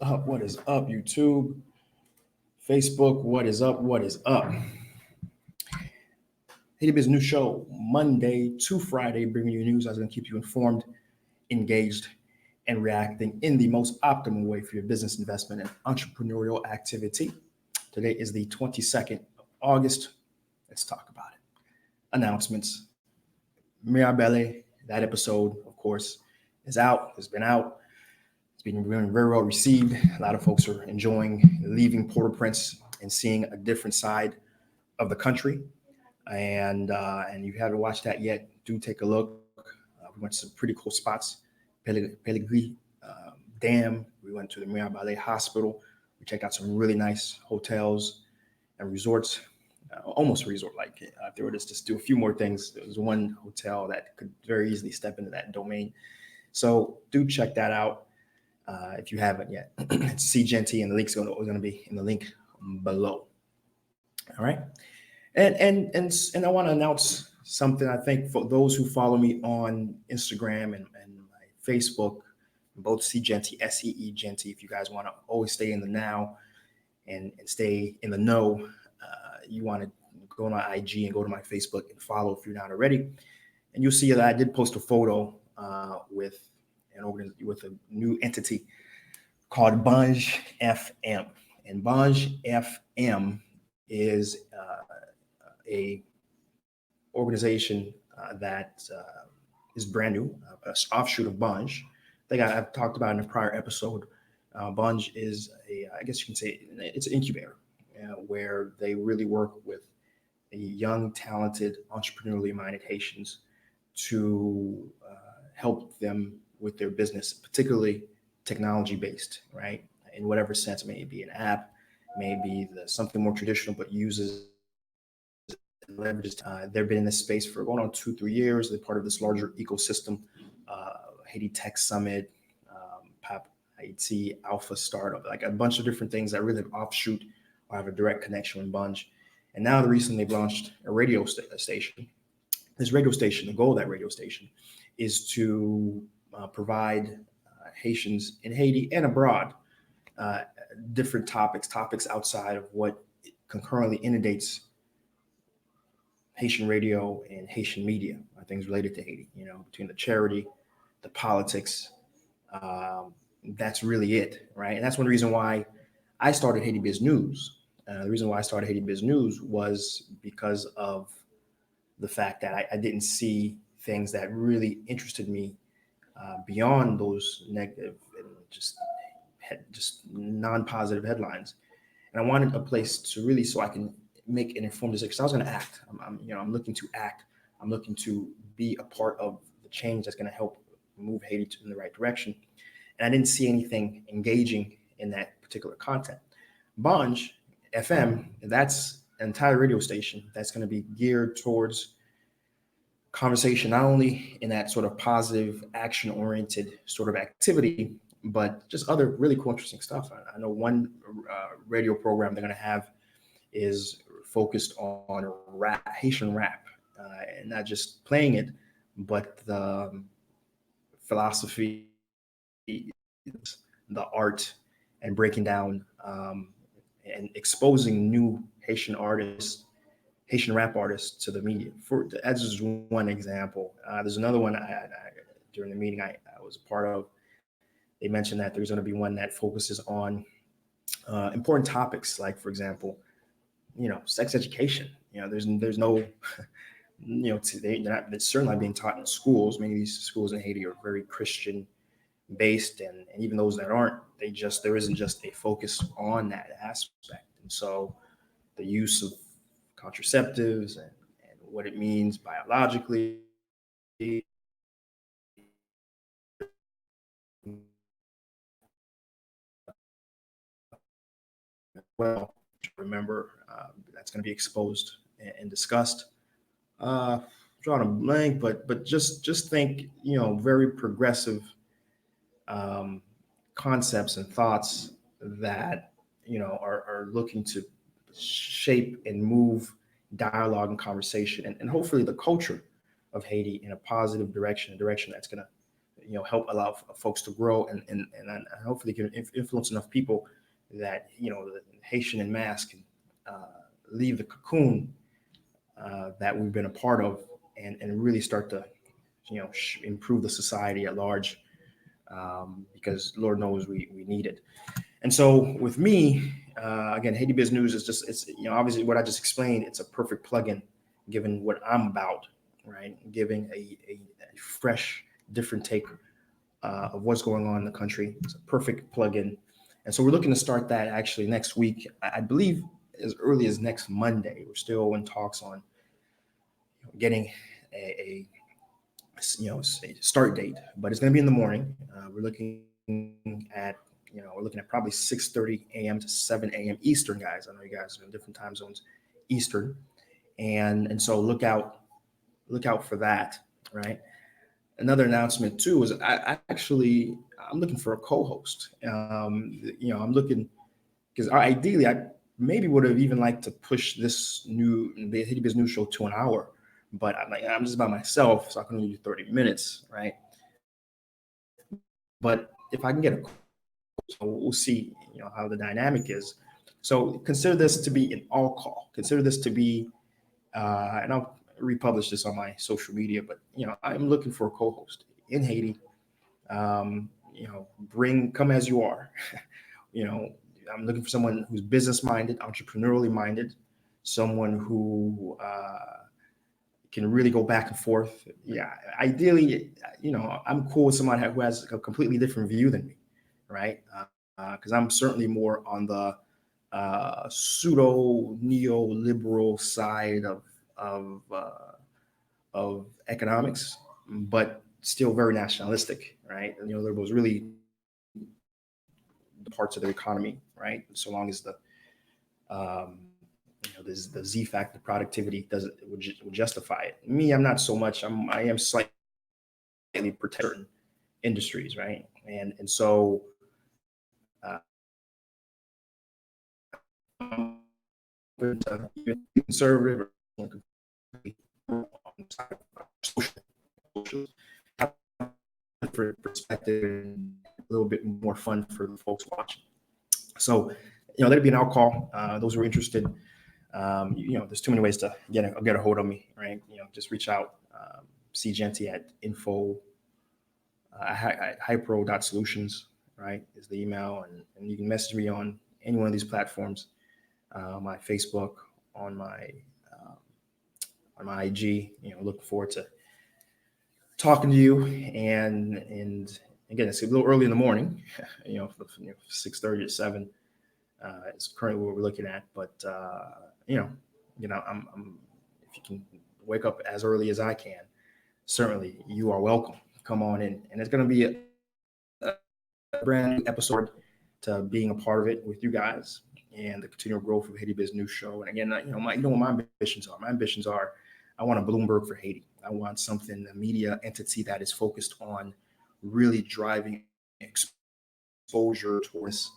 up? What is up, YouTube? Facebook, what is up? What is up? Haiti Biz new show, Monday to Friday, bringing you news that's going to keep you informed, engaged, and reacting in the most optimal way for your business investment and entrepreneurial activity. Today is the 22nd of August. Let's talk about it. Announcements. Mirebalais, that episode, of course, is out, has been out. It's been very well received. A lot of folks are enjoying leaving Port-au-Prince and seeing a different side of the country. And you haven't watched that yet, do take a look. We went to some pretty cool spots. Pellegrini Dam. We went to the Mirebalais Hospital. We checked out some really nice hotels and resorts. Almost resort-like. If they were just do a few more things, there was one hotel that could very easily step into that domain. So do check that out if you haven't yet. It's Seejeanty, and the link's going to be in the link below. All right. And I want to announce something. I think for those who follow me on Instagram and my Facebook, both Seejeanty, Seejeanty, if you guys want to always stay in the now and stay in the know, you want to go on my IG and go to my Facebook and follow if you're not already. And you'll see that I did post a photo with a new entity called Bunge FM. And Bunge FM is a organization that is brand new, an offshoot of Bunge. I think I've talked about in a prior episode. Bunge is I guess you can say it's an incubator where they really work with the young, talented, entrepreneurially minded Haitians to help them with their business, particularly technology based, right? In whatever sense, maybe an app, maybe something more traditional, but uses and leverages. They've been in this space for going on 2-3 years. They're part of this larger ecosystem, Haiti Tech Summit, PAP Haiti Alpha Startup, like a bunch of different things that really offshoot or have a direct connection with Bunge. And now recently they've launched a radio station. This radio station, the goal of that radio station is to provide Haitians in Haiti and abroad different topics outside of what concurrently inundates Haitian radio and Haitian media, things related to Haiti, between the charity, the politics. That's really it, right? And that's one reason why I started Haiti Biz News. The reason why I started Haiti Biz News was because of the fact that I didn't see things that really interested me beyond those negative and just non-positive headlines. And I wanted a place to really, so I can make an informed decision. Because I was going to act. I'm looking to act. I'm looking to be a part of the change that's going to help move Haiti in the right direction. And I didn't see anything engaging in that particular content. Bunge FM, that's an entire radio station that's going to be geared towards conversation, not only in that sort of positive, action-oriented sort of activity, but just other really cool, interesting stuff. I know one radio program they're going to have is focused on Haitian rap, and not just playing it, but the philosophy, the art, and breaking down and exposing new Haitian artists, Haitian rap artists to the media. That's just one example. There's another one during the meeting I was a part of. They mentioned that there's going to be one that focuses on important topics, like, for example, sex education. There's no, they're certainly not being taught in schools. Many of these schools in Haiti are very Christian based, and even those that aren't, there isn't just a focus on that aspect. And so the use of contraceptives and what it means biologically, well, remember that's going to be exposed and discussed. Drawing a blank, but just think, very progressive concepts and thoughts that are looking to shape and move dialogue and conversation and hopefully the culture of Haiti in a positive direction, a direction that's going to help allow folks to grow and hopefully can influence enough people that the Haitian en masse can leave the cocoon that we've been a part of and really start to improve the society at large, because Lord knows we need it. And so with me, again, Haiti Biz News is it's obviously what I just explained. It's a perfect plug-in given what I'm about, right? Giving a fresh, different take of what's going on in the country. It's a perfect plug-in. And so we're looking to start that actually next week. I believe as early as next Monday. We're still in talks on getting a start date, but it's going to be in the morning. We're looking at probably 6:30 a.m. to 7 a.m. Eastern, guys. I know you guys are in different time zones, Eastern, and so look out for that, right? Another announcement too is I'm looking for a co-host. I'm looking because ideally I maybe would have even liked to push the Haiti Biz News show to an hour, but I'm just by myself, so I can only do 30 minutes, right? But if I can get we'll see, how the dynamic is. So consider this to be an all call. Consider this to be, and I'll republish this on my social media, but I'm looking for a co-host in Haiti. Come as you are. I'm looking for someone who's business minded, entrepreneurially minded, someone who can really go back and forth. Yeah, ideally, I'm cool with somebody who has a completely different view than me, right? Because I'm certainly more on the pseudo neoliberal side of economics, but still very nationalistic, right? And neoliberals really the parts of their economy, right? So long as the the Z factor productivity would justify it. Me, I'm not so much. I am slightly protect certain industries, right? And so conservative social for perspective and a little bit more fun for the folks watching. So, let it be an out call. Those who are interested, there's too many ways to get a hold of me, right? Just reach out. Seejeanty at info hypro.solutions, right, is the email, and you can message me on any one of these platforms, my Facebook, on my IG. Looking forward to talking to you, and again, it's a little early in the morning, 6:30 to 7. It's currently what we're looking at, but I'm if you can wake up as early as I can, certainly you are welcome. Come on in, and it's going to be a brand new episode to being a part of it with you guys and the continual growth of Haiti Biz News Show. And again, what my ambitions are. My ambitions are, I want a Bloomberg for Haiti. I want a media entity that is focused on really driving exposure towards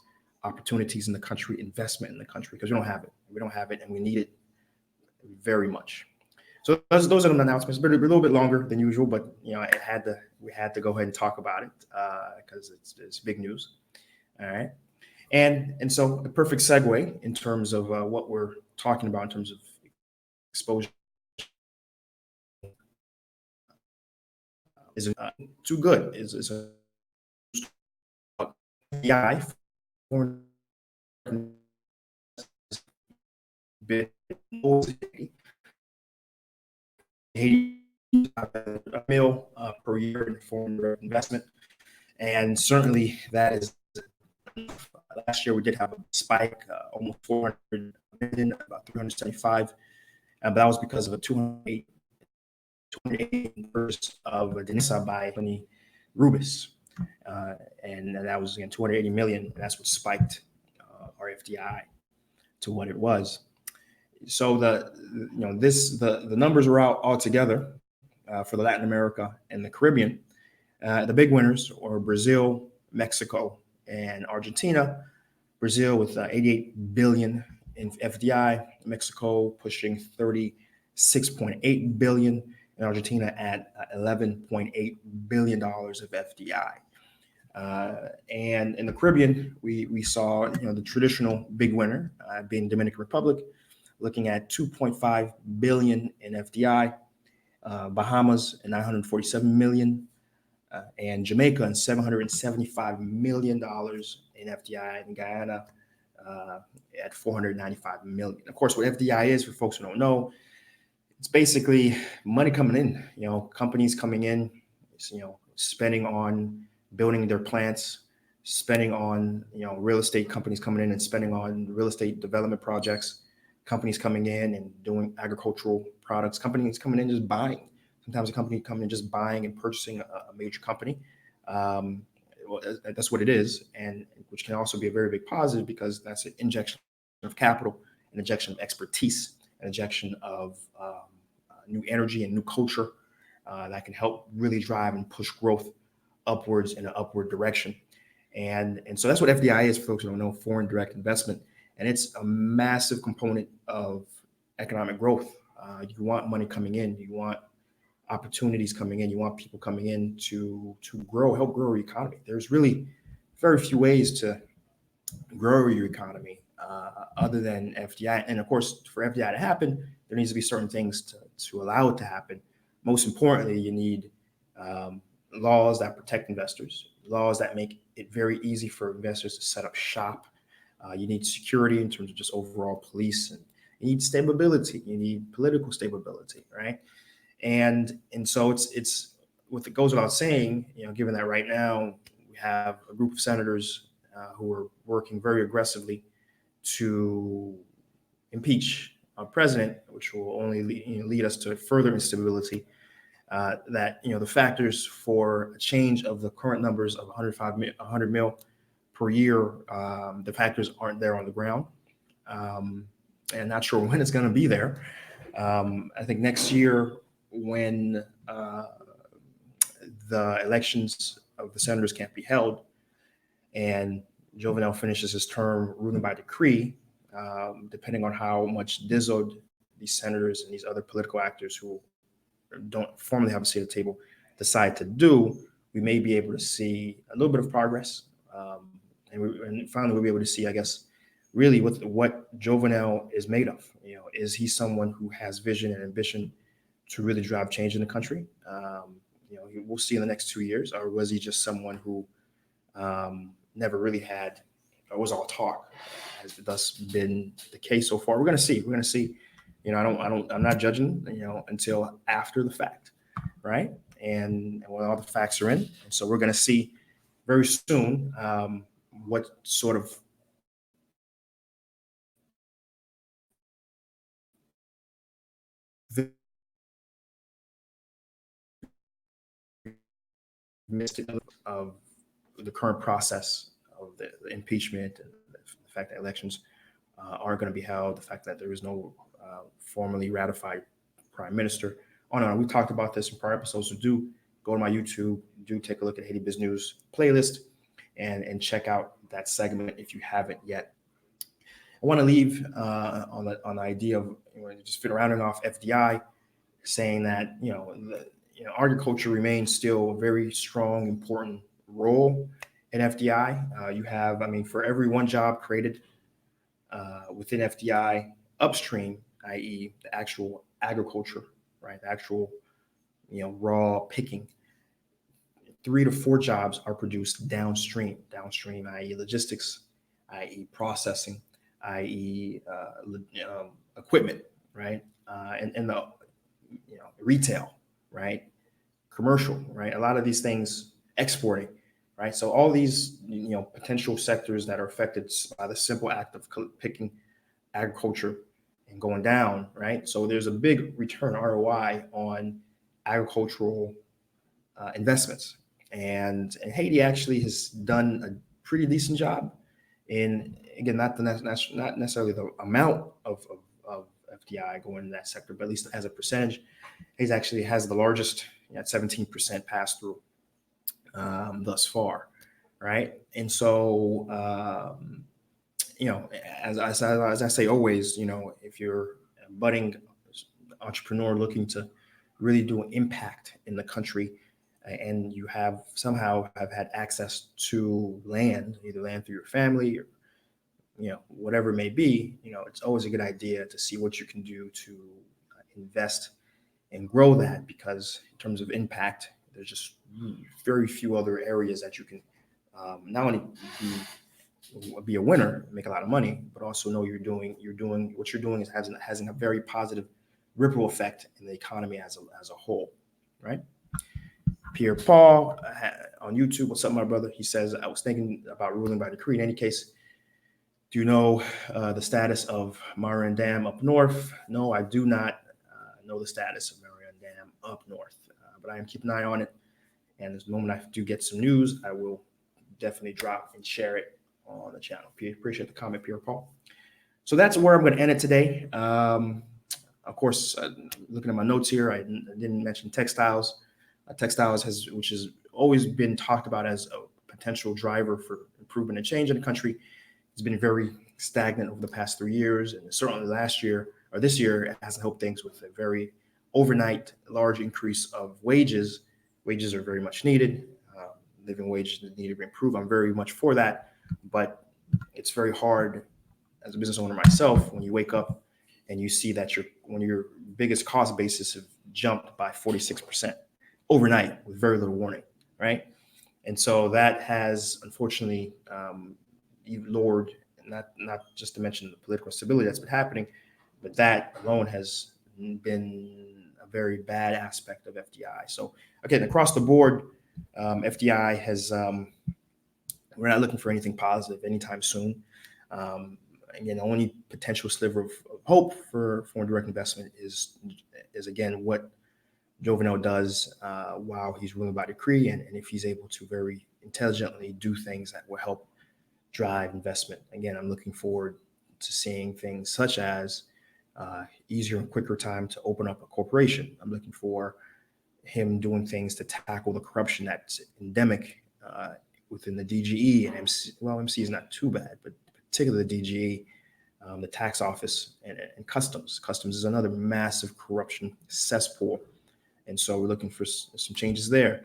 opportunities in the country, investment in the country, because we don't have it. We don't have it, and we need it very much. So those are the announcements. But a little bit longer than usual, but we had to go ahead and talk about it because it's big news. All right, and so the perfect segue in terms of what we're talking about in terms of exposure is too good. Is a FDI foreign Haiti a mil per year in foreign direct investment, and certainly that is. Last year we did have a spike, almost 400 million, about 375, but that was because of a 208 burst of Denisa by Tony Rubis, and that was again 280 million. And that's what spiked our FDI to what it was. So the numbers are out altogether for the Latin America and the Caribbean. The big winners are Brazil, Mexico, and Argentina. Brazil with 88 billion in FDI, Mexico pushing 36.8 billion, in Argentina at $11.8 billion of FDI. And in the Caribbean, we saw the traditional big winner being Dominican Republic, looking at 2.5 billion in FDI, Bahamas and 947 million, and Jamaica and $775 million in FDI, and Guyana at 495 million. Of course, what FDI is, for folks who don't know, it's basically money coming in, companies coming in, spending on building their plants, spending on, real estate companies coming in and spending on real estate development projects, companies coming in and doing agricultural products, companies coming in just buying. Sometimes a company coming in just buying and purchasing a major company. Well, that's what it is, and which can also be a very big positive because that's an injection of capital, an injection of expertise, an injection of new energy and new culture that can help really drive and push growth upwards in an upward direction. And so that's what FDI is, for folks who don't know, foreign direct investment. And it's a massive component of economic growth. You want money coming in, you want opportunities coming in, you want people coming in to help grow your economy. There's really very few ways to grow your economy other than FDI. And of course, for FDI to happen, there needs to be certain things to allow it to happen. Most importantly, you need laws that protect investors, laws that make it very easy for investors to set up shop. You need security in terms of just overall police, and you need stability. You need political stability, right? And so it's what it goes without saying, given that right now we have a group of senators who are working very aggressively to impeach our president, which will only lead us to further instability. That the factors for a change of the current numbers of 100 mil per year, the factors aren't there on the ground, and not sure when it's going to be there. I think next year, when the elections of the senators can't be held, and Jovenel finishes his term ruling by decree, depending on how much dizzled these senators and these other political actors who don't formally have a seat at the table decide to do, we may be able to see a little bit of progress. And finally, we'll be able to see, I guess, really what Jovenel is made of. Is he someone who has vision and ambition to really drive change in the country? We'll see in the next 2 years. Or was he just someone who never really had, or was all talk, has thus been the case so far? We're going to see. We're going to see. I'm not judging, until after the fact, right? And when all the facts are in. And so we're going to see very soon what sort of of the current process of the impeachment, and the fact that elections aren't going to be held, the fact that there is no formally ratified prime minister. On and on. We talked about this in prior episodes, so do go to my YouTube, do take a look at Haiti Biz News playlist, and check out that segment if you haven't yet. I want to leave on the idea of just rounding off FDI, saying that agriculture remains still a very strong, important role in FDI. You have, for every one job created within FDI upstream, i.e., the actual agriculture, right? The actual, raw picking, 3 to 4 jobs are produced downstream, i.e., logistics, i.e., processing, i.e., equipment, right? And the retail, right? Commercial, right? A lot of these things exporting, right? So all these potential sectors that are affected by the simple act of picking agriculture and going down, right? So there's a big return ROI on agricultural investments, and Haiti actually has done a pretty decent job in, again, not necessarily the amount of FDI going in that sector, but at least as a percentage, Haiti actually has the largest at 17% pass through thus far, right? And so as I say always, if you're a budding entrepreneur looking to really do an impact in the country, and you have somehow have had access to land, either land through your family or whatever it may be, it's always a good idea to see what you can do to invest and grow that, because in terms of impact, there's just very few other areas that you can not only be a winner, make a lot of money, but also know you're doing what you're doing is having a very positive ripple effect in the economy as a whole, right? Pierre Paul on YouTube, what's up, my brother? He says, I was thinking about ruling by decree. In any case, do you know the status of Marion Dam up north? No, I do not know the status of Marion Dam up north, but I am keeping an eye on it. And the moment I do get some news, I will definitely drop and share it on the channel. Appreciate the comment, Pierre Paul. So that's where I'm going to end it today. Of course, looking at my notes here, I didn't mention textiles. Textiles which has always been talked about as a potential driver for improvement and change in the country. It's been very stagnant over the past 3 years, and certainly last year or this year it hasn't helped things with a very overnight large increase of wages. Wages are very much needed. Living wages need to be improved. I'm very much for that, but it's very hard as a business owner myself when you wake up and you see that your biggest cost basis have jumped by 46% overnight with very little warning, right? And so that has unfortunately lowered, not just to mention the political instability that's been happening, but that alone has been a very bad aspect of FDI. So again, across the board, FDI has, we're not looking for anything positive anytime soon. Again, the only potential sliver of hope for foreign direct investment is again what Jovenel does while he's ruling by decree, and if he's able to very intelligently do things that will help drive investment. Again, I'm looking forward to seeing things such as easier and quicker time to open up a corporation. I'm looking for him doing things to tackle the corruption that's endemic within the DGE and MC. Well, MC is not too bad, but particularly the DGE, the tax office, and customs. Customs is another massive corruption cesspool, and so we're looking for some changes there.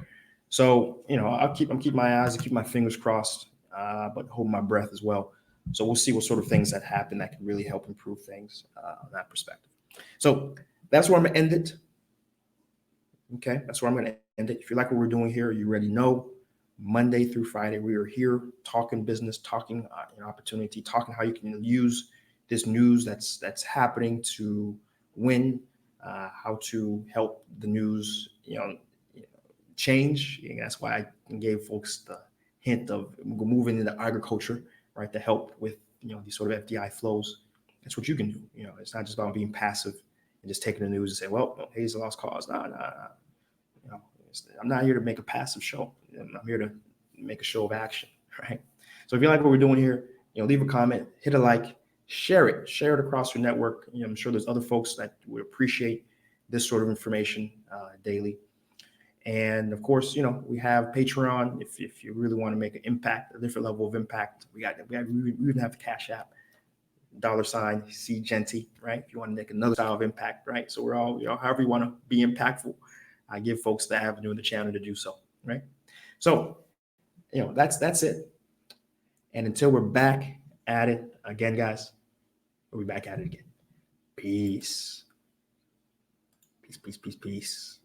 So I'm keeping my eyes, I keep my fingers crossed, but hold my breath as well. So we'll see what sort of things that happen that can really help improve things on that perspective. So that's where I'm gonna end it. Okay, that's where I'm going to end it. If you like what we're doing here, you already know Monday through Friday, we are here talking business, talking opportunity, talking how you can use this news that's happening to win, how to help the news, change. And that's why I gave folks the hint of moving into agriculture, right, to help with, these sort of FDI flows. That's what you can do. It's not just about being passive and just taking the news and say, well, Haiti's a lost cause. Nah. I'm not here to make a passive show. I'm here to make a show of action, right? So if you like what we're doing here, leave a comment, hit a like, share it across your network. I'm sure there's other folks that would appreciate this sort of information daily. And of course, we have Patreon. If you really want to make an impact, a different level of impact, we even have the Cash App, $ Seejeanty, right? If you want to make another style of impact, right? So we're all, however you want to be impactful, I give folks the avenue and the channel to do so, right? So, that's it. And until we're back at it again, guys, we'll be back at it again. Peace. Peace.